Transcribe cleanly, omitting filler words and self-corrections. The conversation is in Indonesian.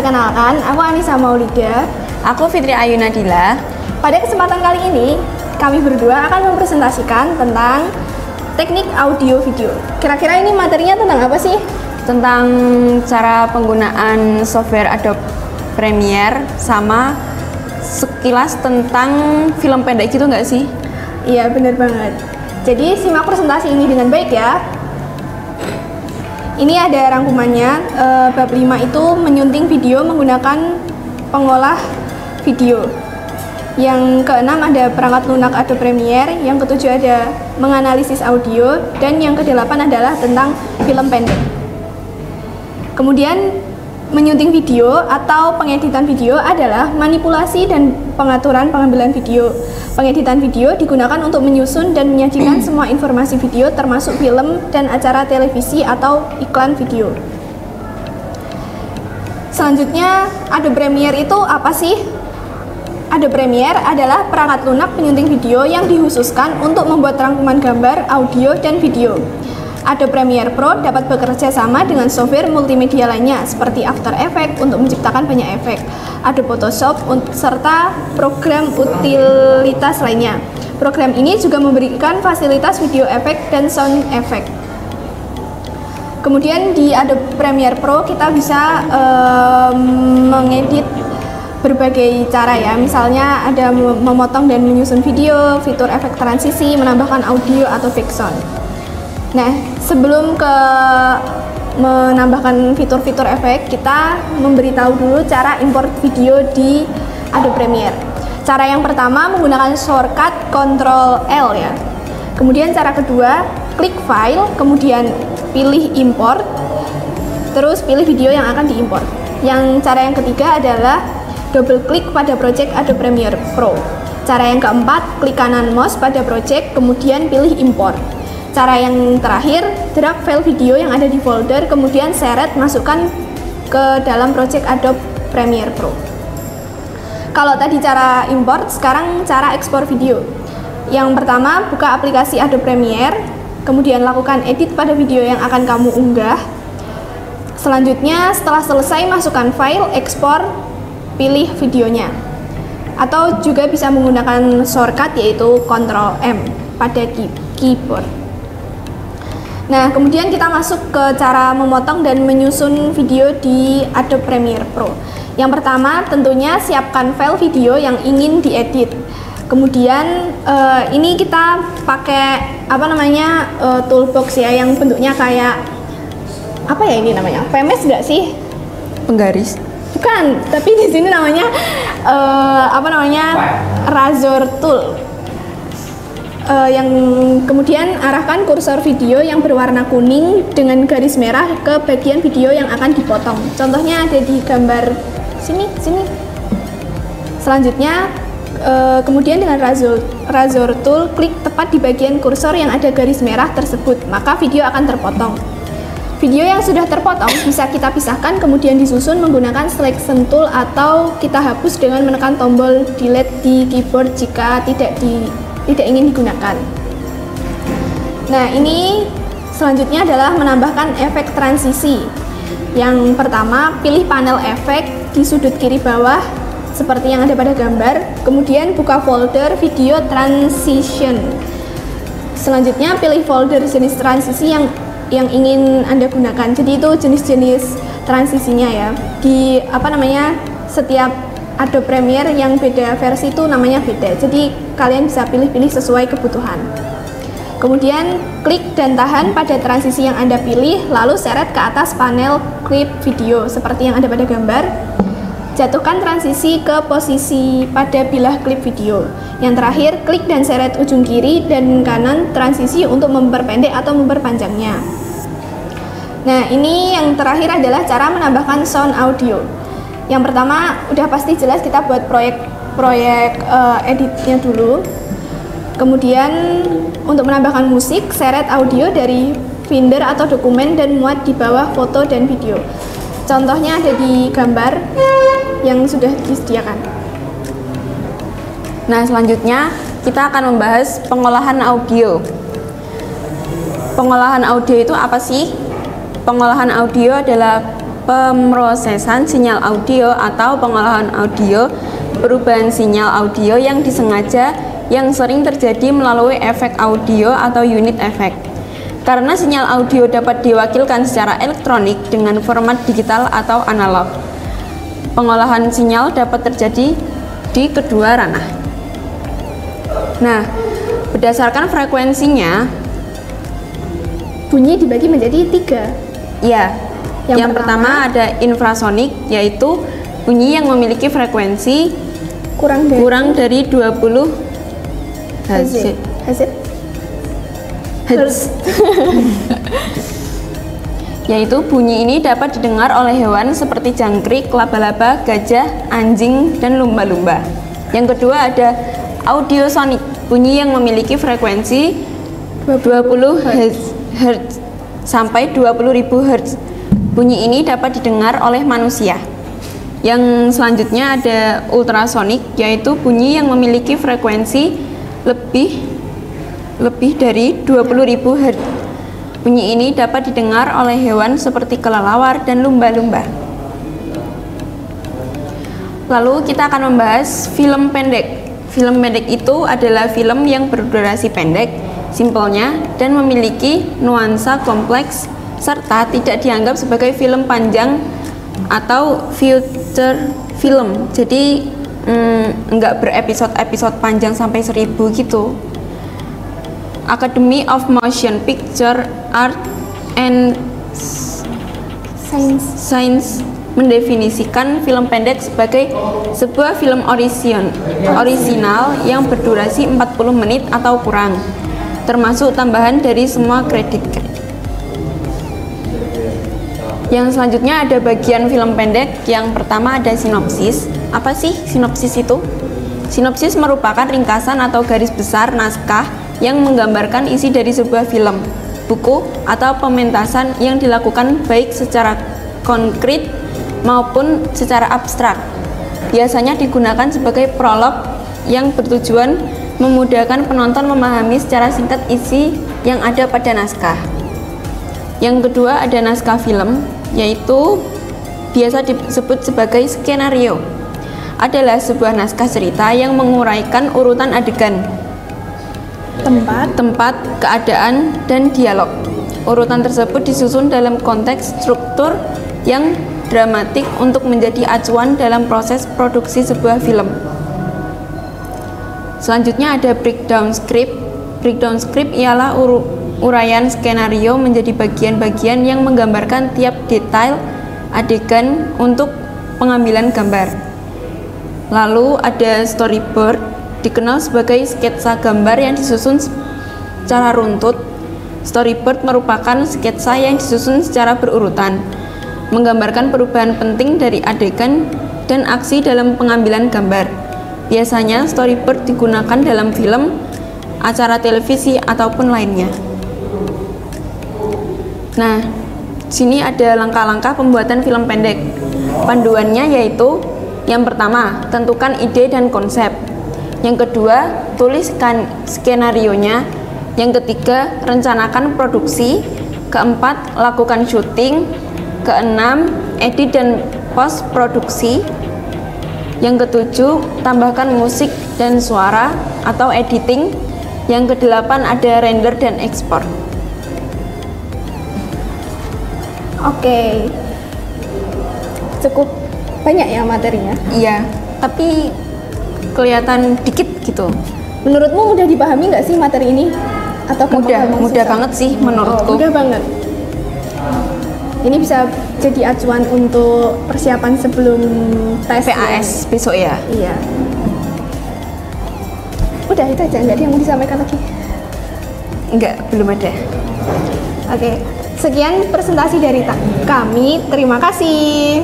Perkenalkan, aku Anissa Maulida. Aku Fitri Ayu Nadila. Pada kesempatan kali ini, kami berdua akan mempresentasikan tentang teknik audio video. Kira-kira ini materinya tentang apa sih? Tentang cara penggunaan software Adobe Premiere sama sekilas tentang film pendek gitu nggak sih? Iya, bener banget. Jadi simak presentasi ini dengan baik ya. Ini ada rangkumannya. Bab 5 itu menyunting video menggunakan pengolah video. Yang keenam ada perangkat lunak Adobe Premiere. Yang ketujuh ada menganalisis audio. Dan yang kedelapan adalah tentang film pendek. Kemudian menyunting video atau pengeditan video adalah manipulasi dan pengaturan pengambilan video. Pengeditan video digunakan untuk menyusun dan menyajikan semua informasi video termasuk film dan acara televisi atau iklan video. Selanjutnya, Adobe Premiere itu apa sih? Adobe Premiere adalah perangkat lunak penyunting video yang dikhususkan untuk membuat rangkuman gambar, audio, dan video. Adobe Premiere Pro dapat bekerja sama dengan software multimedia lainnya seperti After Effects untuk menciptakan banyak efek, Adobe Photoshop, serta program utilitas lainnya. Program ini juga memberikan fasilitas video effect dan sound effect. Kemudian di Adobe Premiere Pro kita bisa mengedit berbagai cara ya, misalnya ada memotong dan menyusun video, fitur efek transisi, menambahkan audio atau background. Nah, sebelum ke menambahkan fitur-fitur efek, kita memberitahu dulu cara import video di Adobe Premiere. Cara yang pertama menggunakan shortcut Ctrl L ya. Kemudian cara kedua, klik file, kemudian pilih import, terus pilih video yang akan diimport. Yang cara yang ketiga adalah double klik pada project Adobe Premiere Pro. Cara yang keempat, klik kanan mouse pada project, kemudian pilih import. Cara yang terakhir, drag file video yang ada di folder, kemudian seret, masukkan ke dalam project Adobe Premiere Pro. Kalau tadi cara import, sekarang cara ekspor video. Yang pertama, buka aplikasi Adobe Premiere, kemudian lakukan edit pada video yang akan kamu unggah. Selanjutnya, setelah selesai, masukkan file, ekspor, pilih videonya. Atau juga bisa menggunakan shortcut yaitu Ctrl M pada keyboard. Nah, kemudian kita masuk ke cara memotong dan menyusun video di Adobe Premiere Pro. Yang pertama, tentunya siapkan file video yang ingin diedit. Kemudian ini kita pakai toolbox ya, yang bentuknya kayak apa ya ini namanya? PMS nggak sih? Penggaris? Bukan, tapi di sini namanya razor tool. Yang kemudian arahkan kursor video yang berwarna kuning dengan garis merah ke bagian video yang akan dipotong. Contohnya ada di gambar sini. Selanjutnya, kemudian dengan razor tool, klik tepat di bagian kursor yang ada garis merah tersebut, maka video akan terpotong. Video yang sudah terpotong bisa kita pisahkan kemudian disusun menggunakan selection tool atau kita hapus dengan menekan tombol delete di keyboard jika tidak ingin digunakan. Nah, ini selanjutnya adalah menambahkan efek transisi. Yang pertama, pilih panel efek di sudut kiri bawah seperti yang ada pada gambar. Kemudian buka folder video transition. Selanjutnya pilih folder jenis transisi yang ingin Anda gunakan. Jadi itu jenis-jenis transisinya ya. Di setiap Adobe Premiere yang beda versi itu namanya beda. Jadi kalian bisa pilih-pilih sesuai kebutuhan. Kemudian klik dan tahan pada transisi yang Anda pilih, lalu seret ke atas panel clip video seperti yang ada pada gambar. Jatuhkan transisi ke posisi pada bilah klip video. Yang terakhir, klik dan seret ujung kiri dan kanan transisi untuk memperpendek atau memperpanjangnya. Nah, ini yang terakhir adalah cara menambahkan sound audio. Yang pertama, udah pasti jelas kita buat proyek editnya dulu. Kemudian untuk menambahkan musik, seret audio dari Finder atau dokumen dan muat di bawah foto dan video. Contohnya ada di gambar yang sudah disediakan. Nah, selanjutnya kita akan membahas pengolahan audio. Pengolahan audio itu apa sih? Pengolahan audio adalah pemrosesan sinyal audio atau pengolahan audio, perubahan sinyal audio yang disengaja yang sering terjadi melalui efek audio atau unit efek. Karena sinyal audio dapat diwakilkan secara elektronik dengan format digital atau analog, pengolahan sinyal dapat terjadi di kedua ranah. Nah, berdasarkan frekuensinya, bunyi dibagi menjadi 3. ya, yang pertama ada infrasonik, yaitu bunyi yang memiliki frekuensi kurang dari 20 Hz. Yaitu bunyi ini dapat didengar oleh hewan seperti jangkrik, laba-laba, gajah, anjing, dan lumba-lumba. Yang kedua ada audiosonik, bunyi yang memiliki frekuensi 20 Hz sampai 20.000 Hz. Bunyi ini dapat didengar oleh manusia. Yang selanjutnya ada ultrasonik, yaitu bunyi yang memiliki frekuensi lebih dari 20.000 Hz. Bunyi ini dapat didengar oleh hewan seperti kelelawar dan lumba-lumba. Lalu kita akan membahas film pendek. Film pendek itu adalah film yang berdurasi pendek, simpelnya, dan memiliki nuansa kompleks serta tidak dianggap sebagai film panjang atau feature film. Jadi enggak berepisode-episode panjang sampai 1000 gitu. Academy of Motion Picture Art and Science mendefinisikan film pendek sebagai sebuah film orisinal yang berdurasi 40 menit atau kurang, termasuk tambahan dari semua kredit. Yang selanjutnya ada bagian film pendek. Yang pertama ada sinopsis. Apa sih sinopsis itu? Sinopsis merupakan ringkasan atau garis besar naskah yang menggambarkan isi dari sebuah film, buku, atau pementasan yang dilakukan baik secara konkret maupun secara abstrak. Biasanya digunakan sebagai prolog yang bertujuan memudahkan penonton memahami secara singkat isi yang ada pada naskah. Yang kedua ada naskah film, yaitu biasa disebut sebagai skenario. Adalah sebuah naskah cerita yang menguraikan urutan adegan, tempat, keadaan, dan dialog. Urutan tersebut disusun dalam konteks struktur yang dramatik untuk menjadi acuan dalam proses produksi sebuah film. Selanjutnya ada breakdown script. Breakdown script ialah uraian skenario menjadi bagian-bagian yang menggambarkan tiap detail adegan untuk pengambilan gambar. Lalu ada storyboard, dikenal sebagai sketsa gambar yang disusun secara runtut. Storyboard merupakan sketsa yang disusun secara berurutan, menggambarkan perubahan penting dari adegan dan aksi dalam pengambilan gambar. Biasanya storyboard digunakan dalam film, acara televisi, ataupun lainnya. Nah, sini ada langkah-langkah pembuatan film pendek. Panduannya yaitu yang pertama, tentukan ide dan konsep. Yang kedua, tuliskan skenarionya. Yang ketiga, rencanakan produksi. Keempat, lakukan syuting. Keenam, edit dan post produksi. Yang ketujuh, tambahkan musik dan suara atau editing. Yang kedelapan ada render dan ekspor. Oke, cukup banyak ya materinya. Iya, tapi kelihatan dikit gitu. Menurutmu mudah dipahami nggak sih materi ini? Atau Mudah banget sih menurutku. Mudah banget. Ini bisa jadi acuan untuk persiapan sebelum tes PAS besok ya? Iya. Udah itu aja, nggak ada yang mau disampaikan lagi? Enggak, belum ada. Oke, sekian presentasi dari kami. Terima kasih.